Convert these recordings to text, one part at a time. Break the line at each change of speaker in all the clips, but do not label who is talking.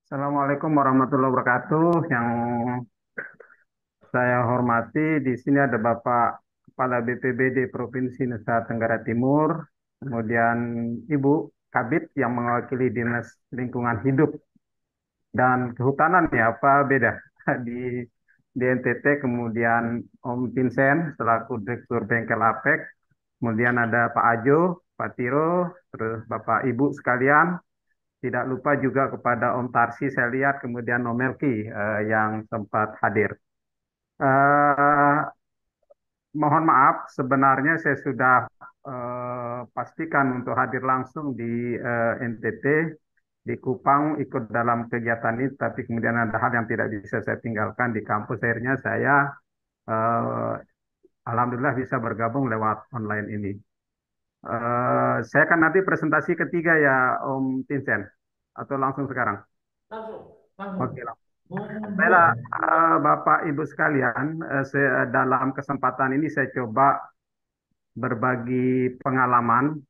Assalamualaikum warahmatullahi wabarakatuh. Yang saya hormati di sini ada Bapak Kepala BPBD Provinsi Nusa Tenggara Timur, kemudian Ibu Kabid yang mewakili Dinas Lingkungan Hidup dan Kehutanan ya, apa beda di NTT, kemudian Om Vincent selaku Direktur Bengkel Apek, kemudian ada Pak Ajo, Pak Tiro, terus Bapak Ibu sekalian. Tidak lupa juga kepada Om Tarsi, saya lihat, kemudian Om Melki yang sempat hadir. Eh, Mohon maaf, sebenarnya saya sudah pastikan untuk hadir langsung di NTT, di Kupang, ikut dalam kegiatan ini, tapi kemudian ada hal yang tidak bisa saya tinggalkan di kampus. Akhirnya saya eh, alhamdulillah bisa bergabung lewat online ini. Saya akan nanti presentasi ketiga ya, Om Vincent, atau langsung sekarang?
Langsung, langsung.
Oke,
Boleh.
baiklah, Bapak Ibu sekalian, dalam kesempatan ini saya coba berbagi pengalaman,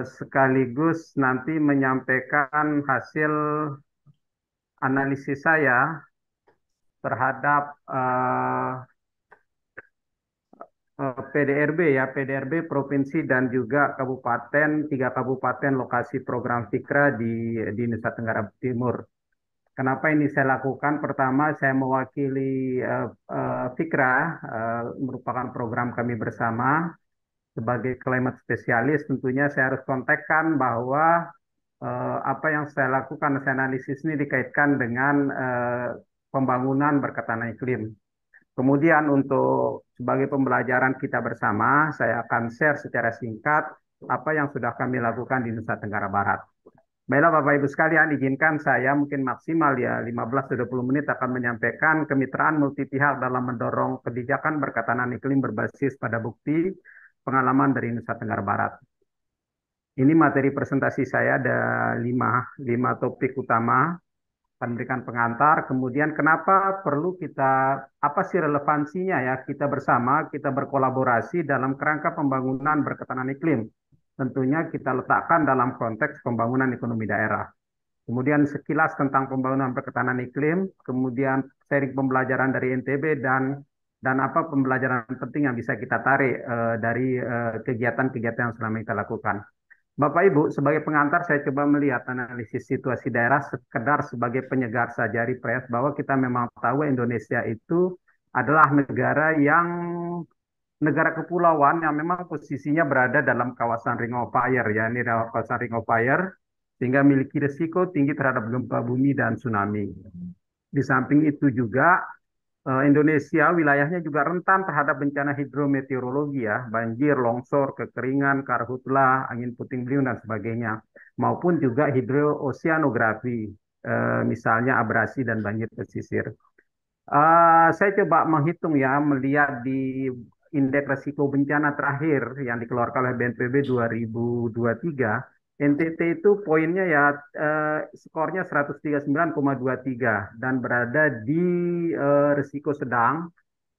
sekaligus nanti menyampaikan hasil analisis saya terhadap PDRB ya, PDRB provinsi dan juga kabupaten, tiga kabupaten lokasi program Fikra di Nusa Tenggara Timur. Kenapa ini saya lakukan? Pertama, saya mewakili Fikra, merupakan program kami bersama. Sebagai climate spesialis, tentunya saya harus kontekkan bahwa apa yang saya lakukan, saya analisis ini dikaitkan dengan pembangunan berketahanan iklim. Kemudian untuk sebagai pembelajaran kita bersama, saya akan share secara singkat apa yang sudah kami lakukan di Nusa Tenggara Barat. Baiklah Bapak Ibu sekalian, izinkan saya mungkin maksimal ya 15-20 menit akan menyampaikan kemitraan multi pihak dalam mendorong kebijakan berketahanan iklim berbasis pada bukti pengalaman dari Nusa Tenggara Barat. Ini materi presentasi saya, ada lima topik utama, akan memberikan pengantar, kemudian kenapa perlu kita, apa sih relevansinya ya kita bersama, kita berkolaborasi dalam kerangka pembangunan berketahanan iklim. Tentunya kita letakkan dalam konteks pembangunan ekonomi daerah. Kemudian sekilas tentang pembangunan berketahanan iklim, kemudian sharing pembelajaran dari NTB dan apa pembelajaran penting yang bisa kita tarik dari kegiatan-kegiatan yang selama kita lakukan. Bapak Ibu, sebagai pengantar saya coba melihat analisis situasi daerah sekedar sebagai penyegar saja refresh bahwa kita memang tahu Indonesia itu adalah negara kepulauan yang memang posisinya berada dalam kawasan Ring of Fire ya, ini adalah kawasan Ring of Fire sehingga memiliki risiko tinggi terhadap gempa bumi dan tsunami. Di samping itu juga Indonesia wilayahnya juga rentan terhadap bencana hidrometeorologi ya, banjir, longsor, kekeringan, karhutlah, angin puting beliung dan sebagainya, maupun juga hidrooceanografi, misalnya abrasi dan banjir pesisir. Saya coba menghitung ya, melihat di indeks risiko bencana terakhir yang dikeluarkan oleh BNPB 2023, NTT itu poinnya ya skornya 139,23 dan berada di risiko sedang.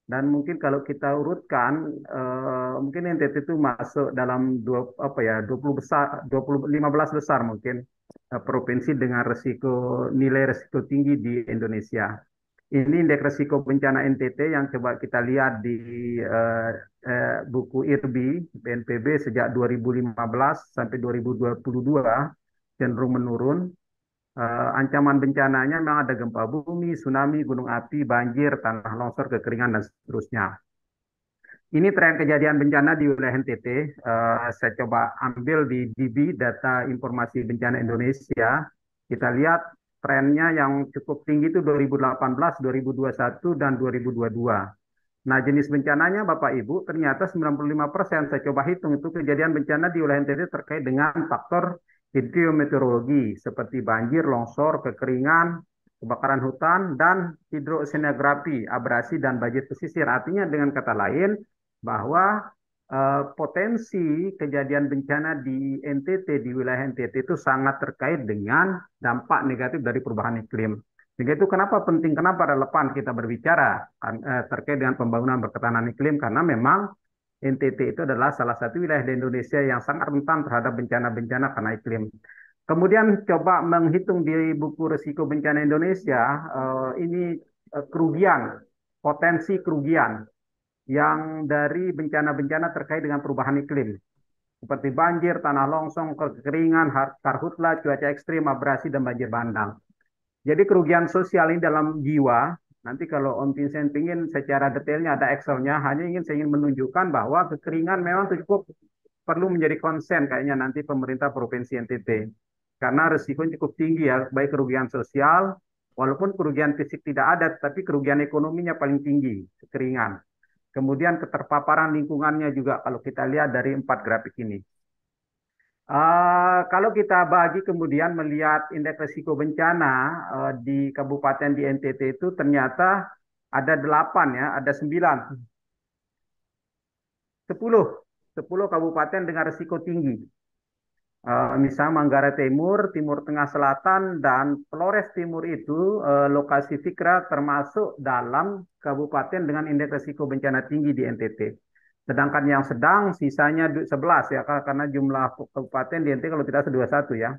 Dan mungkin kalau kita urutkan, mungkin NTT itu masuk dalam apa ya 20 besar, 15 besar mungkin provinsi dengan nilai risiko tinggi di Indonesia. Ini indeks risiko bencana NTT yang coba kita lihat di eh, buku IRBI BNPB sejak 2015 sampai 2022 cenderung menurun. Ancaman bencananya memang ada gempa bumi, tsunami, gunung api, banjir, tanah longsor, kekeringan, dan seterusnya. Ini tren kejadian bencana di wilayah NTT. Saya coba ambil di DB, Data Informasi Bencana Indonesia. Kita lihat trennya yang cukup tinggi itu 2018, 2021, dan 2022. Nah, jenis bencananya Bapak Ibu ternyata 95% saya coba hitung itu kejadian bencana di wilayah NTT terkait dengan faktor hidrometeorologi seperti banjir, longsor, kekeringan, kebakaran hutan, dan hidroseenografi, abrasi, dan banjir pesisir. Artinya dengan kata lain bahwa potensi kejadian bencana di NTT, di wilayah NTT itu sangat terkait dengan dampak negatif dari perubahan iklim. Sehingga itu kenapa penting, kenapa relevan kita berbicara terkait dengan pembangunan berketahanan iklim, karena memang NTT itu adalah salah satu wilayah di Indonesia yang sangat rentan terhadap bencana-bencana karena iklim. Kemudian coba menghitung di buku risiko bencana Indonesia, ini kerugian, potensi kerugian yang dari bencana-bencana terkait dengan perubahan iklim, seperti banjir, tanah longsor, kekeringan, karhutla, cuaca ekstrim, abrasi, dan banjir bandang. Jadi kerugian sosial ini dalam jiwa, nanti kalau Om Vincent ingin secara detailnya ada Excel-nya, hanya saya ingin menunjukkan bahwa kekeringan memang cukup perlu menjadi konsen kayaknya nanti pemerintah Provinsi NTT. Karena risikonya cukup tinggi ya, baik kerugian sosial, walaupun kerugian fisik tidak ada, tapi kerugian ekonominya paling tinggi, kekeringan. Kemudian keterpaparan lingkungannya juga kalau kita lihat dari 4 grafik ini. Kalau kita bagi kemudian melihat indeks risiko bencana di kabupaten di NTT itu ternyata ada 8 ya, ada 9, 10, 10 kabupaten dengan risiko tinggi. Misalnya Manggarai Timur, Timur Tengah Selatan, dan Flores Timur itu lokasi Fikra termasuk dalam kabupaten dengan indeks risiko bencana tinggi di NTT. Sedangkan yang sedang sisanya 11 ya, karena jumlah kabupaten di NTT kalau tidak 21 ya.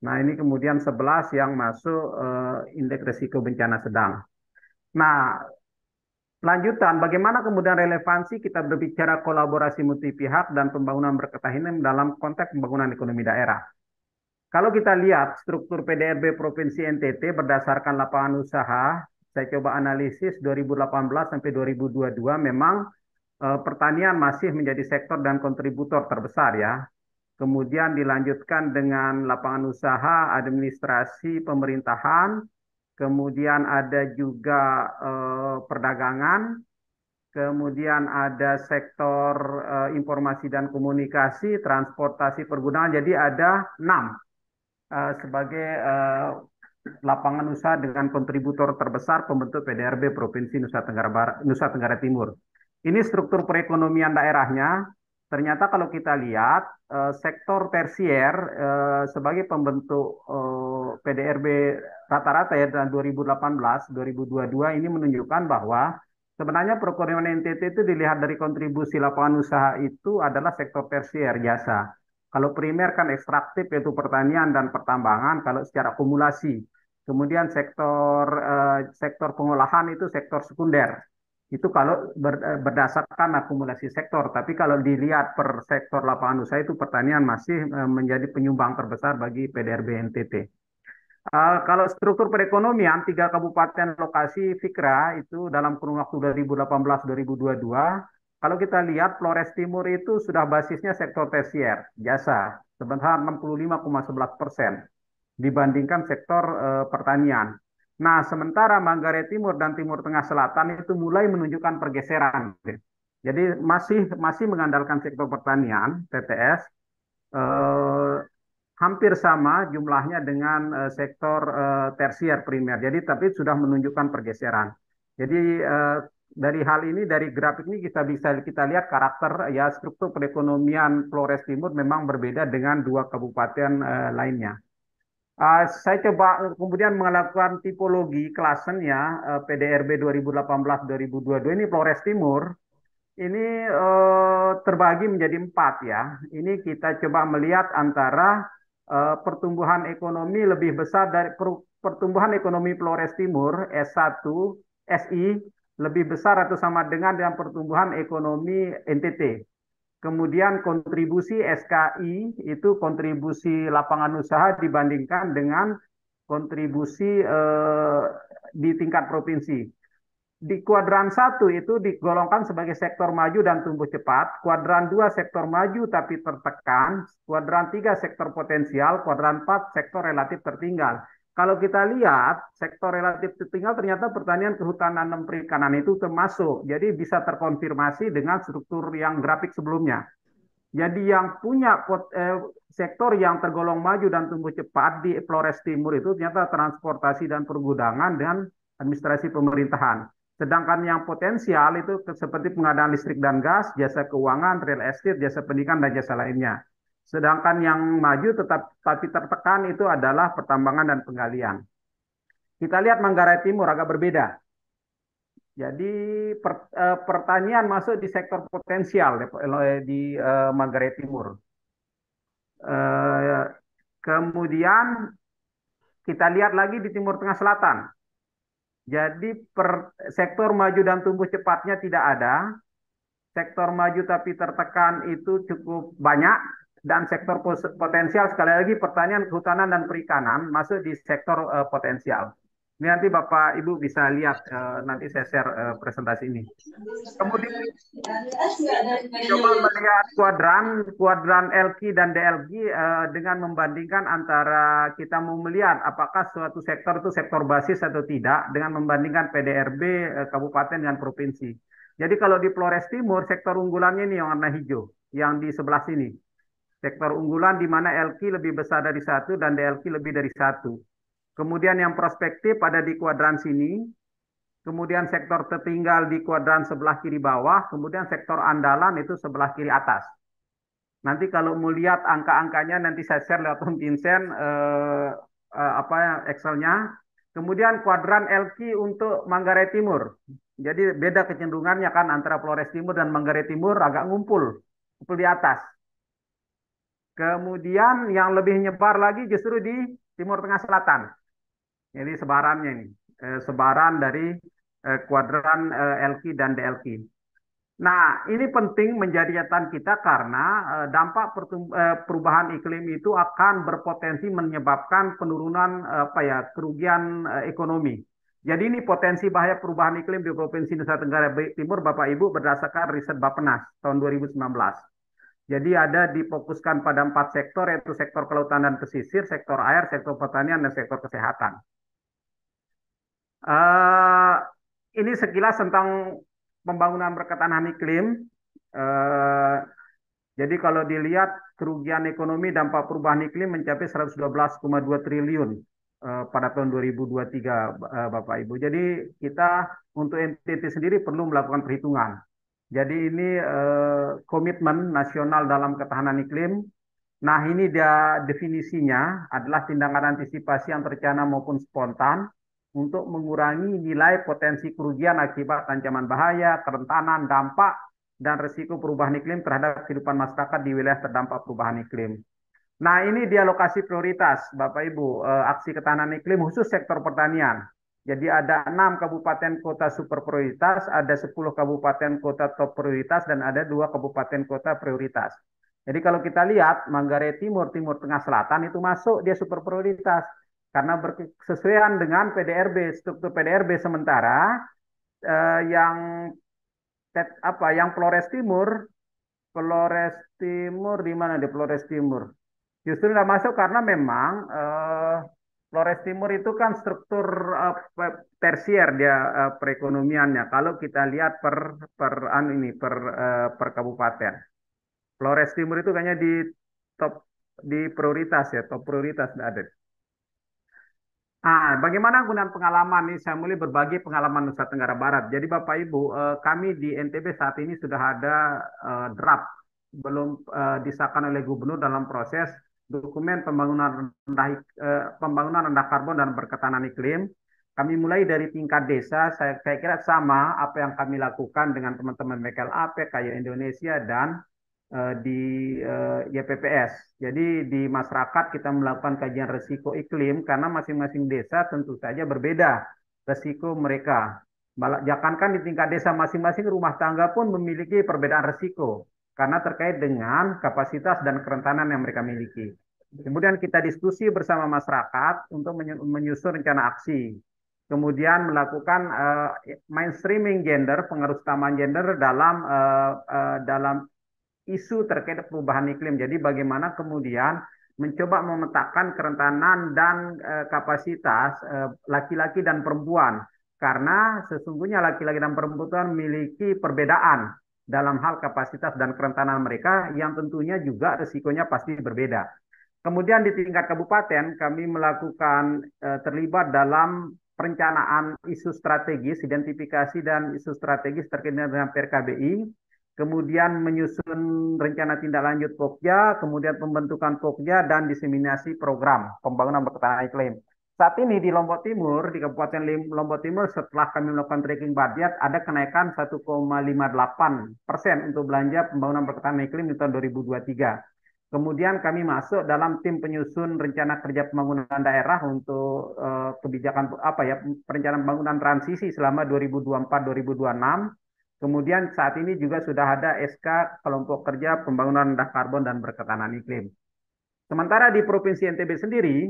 Nah ini kemudian 11 yang masuk indeks risiko bencana sedang. Nah, lanjutan, bagaimana kemudian relevansi kita berbicara kolaborasi multi pihak dan pembangunan berkelanjutan dalam konteks pembangunan ekonomi daerah? Kalau kita lihat struktur PDRB Provinsi NTT berdasarkan lapangan usaha, saya coba analisis 2018 sampai 2022, memang pertanian masih menjadi sektor dan kontributor terbesar ya. Kemudian dilanjutkan dengan lapangan usaha, administrasi pemerintahan, kemudian ada juga perdagangan, kemudian ada sektor informasi dan komunikasi, transportasi, pergudangan. Jadi ada 6 sebagai lapangan usaha dengan kontributor terbesar pembentuk PDRB Provinsi Nusa Tenggara Barat, Nusa Tenggara Timur. Ini struktur perekonomian daerahnya. Ternyata kalau kita lihat sektor tersier sebagai pembentuk PDRB rata-rata ya dalam 2018-2022 ini menunjukkan bahwa sebenarnya perekonomian NTT itu dilihat dari kontribusi lapangan usaha itu adalah sektor tersier, jasa. Kalau primer kan ekstraktif yaitu pertanian dan pertambangan kalau secara akumulasi. Kemudian sektor pengolahan itu sektor sekunder. Itu kalau berdasarkan akumulasi sektor. Tapi kalau dilihat per sektor lapangan usaha itu pertanian masih menjadi penyumbang terbesar bagi PDRB NTT. Kalau struktur perekonomian, 3 kabupaten lokasi Fikra itu dalam kurun waktu 2018-2022, kalau kita lihat Flores Timur itu sudah basisnya sektor tersier, jasa, sebesar 65,11% dibandingkan sektor pertanian. Nah, sementara Manggarai Timur dan Timur Tengah Selatan itu mulai menunjukkan pergeseran. Jadi masih mengandalkan sektor pertanian, TTS, eh, hampir sama jumlahnya dengan sektor tersier primer. Jadi tapi sudah menunjukkan pergeseran. Jadi dari hal ini, dari grafik ini bisa kita lihat karakter ya struktur perekonomian Flores Timur memang berbeda dengan 2 kabupaten lainnya. Saya coba kemudian melakukan tipologi klasen ya PDRB 2018-2022 ini Flores Timur ini terbagi menjadi 4 ya. Ini kita coba melihat antara pertumbuhan ekonomi lebih besar dari pertumbuhan ekonomi Flores Timur S1 SI lebih besar atau sama dengan pertumbuhan ekonomi NTT. Kemudian kontribusi SKI itu kontribusi lapangan usaha dibandingkan dengan kontribusi di tingkat provinsi. Di kuadran 1 itu digolongkan sebagai sektor maju dan tumbuh cepat, kuadran 2 sektor maju tapi tertekan, kuadran 3 sektor potensial, kuadran 4 sektor relatif tertinggal. Kalau kita lihat sektor relatif tertinggal ternyata pertanian, kehutanan, dan perikanan itu termasuk. Jadi bisa terkonfirmasi dengan struktur yang grafik sebelumnya. Jadi yang punya sektor yang tergolong maju dan tumbuh cepat di Flores Timur itu ternyata transportasi dan pergudangan dan administrasi pemerintahan. Sedangkan yang potensial itu seperti pengadaan listrik dan gas, jasa keuangan, real estate, jasa pendidikan, dan jasa lainnya. Sedangkan yang maju tapi tertekan itu adalah pertambangan dan penggalian. Kita lihat Manggarai Timur agak berbeda. Jadi pertanian masuk di sektor potensial di Manggarai Timur. Kemudian kita lihat lagi di Timur Tengah Selatan. Jadi sektor maju dan tumbuh cepatnya tidak ada. Sektor maju tapi tertekan itu cukup banyak. Dan sektor potensial, sekali lagi pertanian, kehutanan, dan perikanan masuk di sektor potensial. Ini nanti Bapak Ibu bisa lihat, nanti saya share presentasi ini. Kemudian coba melihat kuadran LQ dan DLQ dengan membandingkan antara kita mau melihat apakah suatu sektor itu sektor basis atau tidak dengan membandingkan PDRB kabupaten dengan provinsi. Jadi kalau di Flores Timur sektor unggulannya ini yang warna hijau yang di sebelah sini. Sektor unggulan di mana LQ lebih besar dari 1 dan DLQ lebih dari 1. Kemudian yang prospektif ada di kuadran sini. Kemudian sektor tertinggal di kuadran sebelah kiri bawah. Kemudian sektor andalan itu sebelah kiri atas. Nanti kalau mau lihat angka-angkanya nanti saya share lewat Om Vincent Excel-nya. Kemudian kuadran LQ untuk Manggarai Timur. Jadi beda kecenderungannya kan antara Flores Timur dan Manggarai Timur agak ngumpul di atas. Kemudian yang lebih nyebar lagi justru di Timur Tengah Selatan. Jadi sebarannya ini, sebaran dari kuadran LQ dan DLQ. Nah, ini penting menjadi catatan kita karena dampak perubahan iklim itu akan berpotensi menyebabkan penurunan kerugian ekonomi. Jadi ini potensi bahaya perubahan iklim di Provinsi Nusa Tenggara Timur, Bapak Ibu, berdasarkan riset Bappenas tahun 2019. Jadi ada difokuskan pada 4 sektor, yaitu sektor kelautan dan pesisir, sektor air, sektor pertanian, dan sektor kesehatan. Ini sekilas tentang pembangunan berketahanan iklim. Jadi kalau dilihat kerugian ekonomi dampak perubahan iklim mencapai 112,2 triliun pada tahun 2023, Bapak Ibu. Jadi kita untuk NTT sendiri perlu melakukan perhitungan. Jadi ini komitmen nasional dalam ketahanan iklim. Nah, ini dia definisinya adalah tindakan antisipasi yang terencana maupun spontan untuk mengurangi nilai potensi kerugian akibat ancaman bahaya, kerentanan, dampak, dan risiko perubahan iklim terhadap kehidupan masyarakat di wilayah terdampak perubahan iklim. Nah, ini dia lokasi prioritas, Bapak Ibu, aksi ketahanan iklim khusus sektor pertanian. Jadi ada 6 kabupaten kota super prioritas, ada 10 kabupaten kota top prioritas, dan ada 2 kabupaten kota prioritas. Jadi kalau kita lihat, Manggarai Timur, Timur Tengah Selatan itu masuk dia super prioritas. Karena berkesesuaian dengan PDRB, struktur PDRB sementara yang Flores Timur di mana di Flores Timur? Justru tidak masuk karena memang Flores Timur itu kan struktur tersier dia perekonomiannya. Kalau kita lihat per kabupaten. Flores Timur itu kayaknya di prioritas ya, top prioritas ada. Bagaimana gunaan pengalaman ini? Saya mulai berbagi pengalaman Nusa Tenggara Barat. Jadi Bapak Ibu, kami di NTB saat ini sudah ada draft, belum disahkan oleh Gubernur dalam proses dokumen pembangunan rendah karbon dan berketahanan iklim. Kami mulai dari tingkat desa, saya kira sama apa yang kami lakukan dengan teman-teman BKLAP, Kayu Indonesia, dan di YPPS. Jadi di masyarakat kita melakukan kajian risiko iklim karena masing-masing desa tentu saja berbeda risiko mereka. Jangankan di tingkat desa masing-masing rumah tangga pun memiliki perbedaan risiko karena terkait dengan kapasitas dan kerentanan yang mereka miliki. Kemudian kita diskusi bersama masyarakat untuk menyusun rencana aksi. Kemudian melakukan mainstreaming gender, pengaruh utama gender dalam isu terkait perubahan iklim. Jadi bagaimana kemudian mencoba memetakan kerentanan dan kapasitas laki-laki dan perempuan. Karena sesungguhnya laki-laki dan perempuan memiliki perbedaan dalam hal kapasitas dan kerentanan mereka yang tentunya juga risikonya pasti berbeda. Kemudian di tingkat kabupaten kami melakukan terlibat dalam perencanaan isu strategis, identifikasi dan isu strategis terkait dengan PRKBI. Kemudian menyusun rencana tindak lanjut Pokja, kemudian pembentukan Pokja, dan diseminasi program pembangunan berketahanan iklim. Saat ini di Lombok Timur, di Kabupaten Lombok Timur, setelah kami melakukan tracking budget, ada kenaikan 1,58% untuk belanja pembangunan berketahanan iklim di tahun 2023. Kemudian kami masuk dalam tim penyusun rencana kerja pembangunan daerah untuk kebijakan apa ya, perencanaan pembangunan transisi selama 2024-2026. Kemudian saat ini juga sudah ada SK kelompok kerja pembangunan rendah karbon dan berketahanan iklim. Sementara di Provinsi NTB sendiri,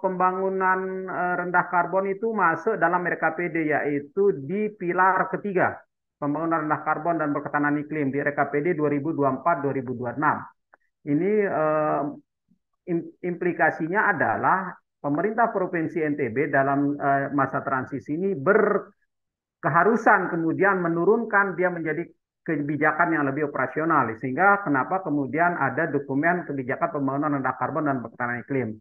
pembangunan rendah karbon itu masuk dalam RKPD, yaitu di pilar ketiga, pembangunan rendah karbon dan berketahanan iklim di RKPD 2024-2026. Ini implikasinya adalah pemerintah Provinsi NTB dalam masa transisi ini berkeharusan kemudian menurunkan dia menjadi kebijakan yang lebih operasional, sehingga kenapa kemudian ada dokumen kebijakan pembangunan rendah karbon dan berketahanan iklim.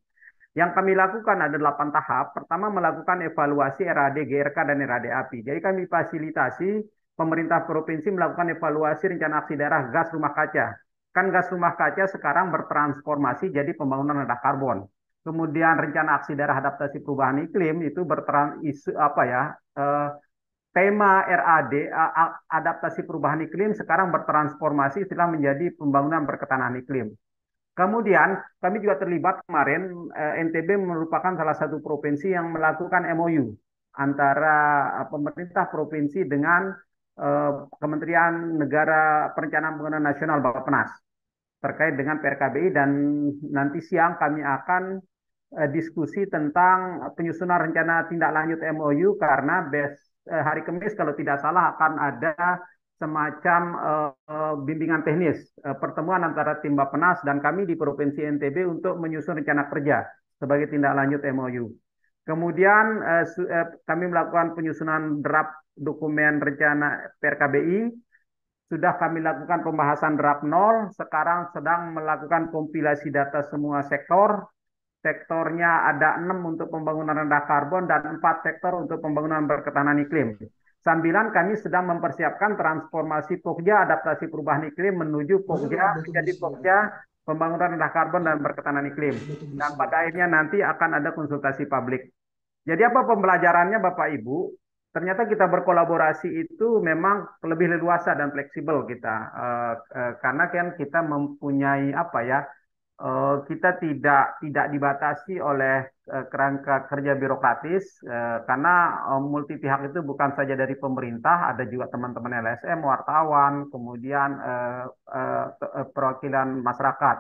Yang kami lakukan ada 8 tahap. Pertama, melakukan evaluasi RAD, GRK, dan RAD API. Jadi kami fasilitasi pemerintah provinsi melakukan evaluasi rencana aksi daerah gas rumah kaca. Kan gas rumah kaca sekarang bertransformasi jadi pembangunan rendah karbon. Kemudian rencana aksi daerah adaptasi perubahan iklim itu tema RAD adaptasi perubahan iklim sekarang bertransformasi setelah menjadi pembangunan berketahanan iklim. Kemudian kami juga terlibat kemarin, NTB merupakan salah satu provinsi yang melakukan MOU antara pemerintah provinsi dengan Kementerian Negara Perencanaan Pembangunan Nasional Bappenas terkait dengan PRKBI, dan nanti siang kami akan diskusi tentang penyusunan rencana tindak lanjut MOU karena hari Kamis kalau tidak salah akan ada semacam bimbingan teknis pertemuan antara tim Bappenas dan kami di Provinsi NTB untuk menyusun rencana kerja sebagai tindak lanjut MOU. Kemudian kami melakukan penyusunan draft dokumen rencana PRKBI. Sudah kami lakukan pembahasan draft 0, sekarang sedang melakukan kompilasi data semua sektor. Sektornya ada 6 untuk pembangunan rendah karbon dan 4 sektor untuk pembangunan berketahanan iklim. Sambilan kami sedang mempersiapkan transformasi Pokja adaptasi perubahan iklim menuju Pokja menjadi Pokja pembangunan rendah karbon dan berketahanan iklim. Dan pada akhirnya nanti akan ada konsultasi publik. Jadi apa pembelajarannya Bapak Ibu? Ternyata kita berkolaborasi itu memang lebih leluasa dan fleksibel kita. Karena kan kita mempunyai kita tidak dibatasi oleh kerangka kerja birokratis, karena multi pihak itu bukan saja dari pemerintah, ada juga teman-teman LSM, wartawan, kemudian perwakilan masyarakat.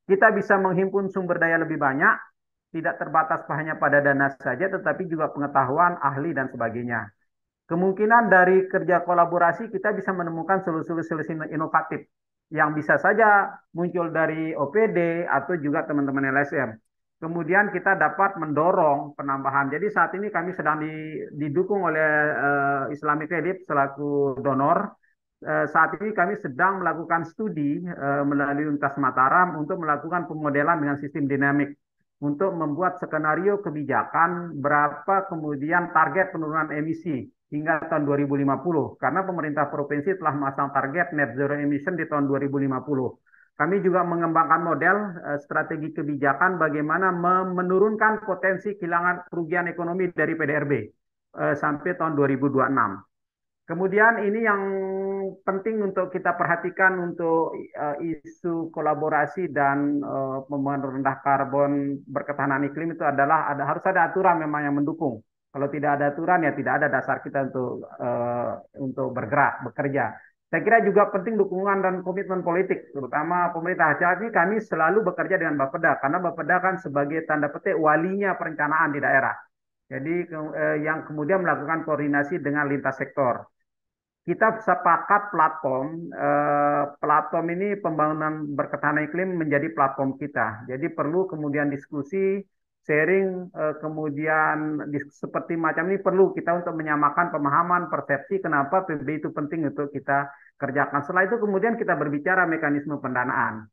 Kita bisa menghimpun sumber daya lebih banyak, tidak terbatas hanya pada dana saja, tetapi juga pengetahuan, ahli, dan sebagainya. Kemungkinan dari kerja kolaborasi kita bisa menemukan solusi-solusi inovatif yang bisa saja muncul dari OPD atau juga teman-teman LSM. Kemudian kita dapat mendorong penambahan. Jadi saat ini kami sedang didukung oleh Islamic Relief selaku donor. Saat ini kami sedang melakukan studi melalui Universitas Mataram untuk melakukan pemodelan dengan sistem dinamik untuk membuat skenario kebijakan berapa kemudian target penurunan emisi hingga tahun 2050, karena pemerintah provinsi telah memasang target net zero emission di tahun 2050. Kami juga mengembangkan model strategi kebijakan bagaimana menurunkan potensi kehilangan kerugian ekonomi dari PDRB sampai tahun 2026. Kemudian ini yang penting untuk kita perhatikan untuk isu kolaborasi dan pembangunan rendah karbon berketahanan iklim itu adalah harus ada aturan memang yang mendukung. Kalau tidak ada aturan ya tidak ada dasar kita untuk bergerak, bekerja. Saya kira juga penting dukungan dan komitmen politik, terutama pemerintah. Saat ini kami selalu bekerja dengan Bapeda, karena Bapeda kan sebagai tanda petik walinya perencanaan di daerah. Jadi yang kemudian melakukan koordinasi dengan lintas sektor. Kita sepakat platform ini pembangunan berketahanan iklim menjadi platform kita. Jadi perlu kemudian diskusi, sharing, kemudian seperti macam ini perlu kita untuk menyamakan pemahaman, persepsi kenapa PB itu penting untuk kita kerjakan. Setelah itu kemudian kita berbicara mekanisme pendanaan.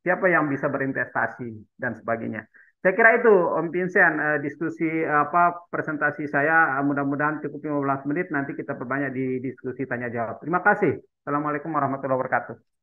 Siapa yang bisa berinvestasi dan sebagainya. Saya kira itu Om Vincent, diskusi presentasi saya mudah-mudahan cukup 15 menit, nanti kita perbanyak di diskusi tanya jawab. Terima kasih. Assalamualaikum warahmatullahi wabarakatuh.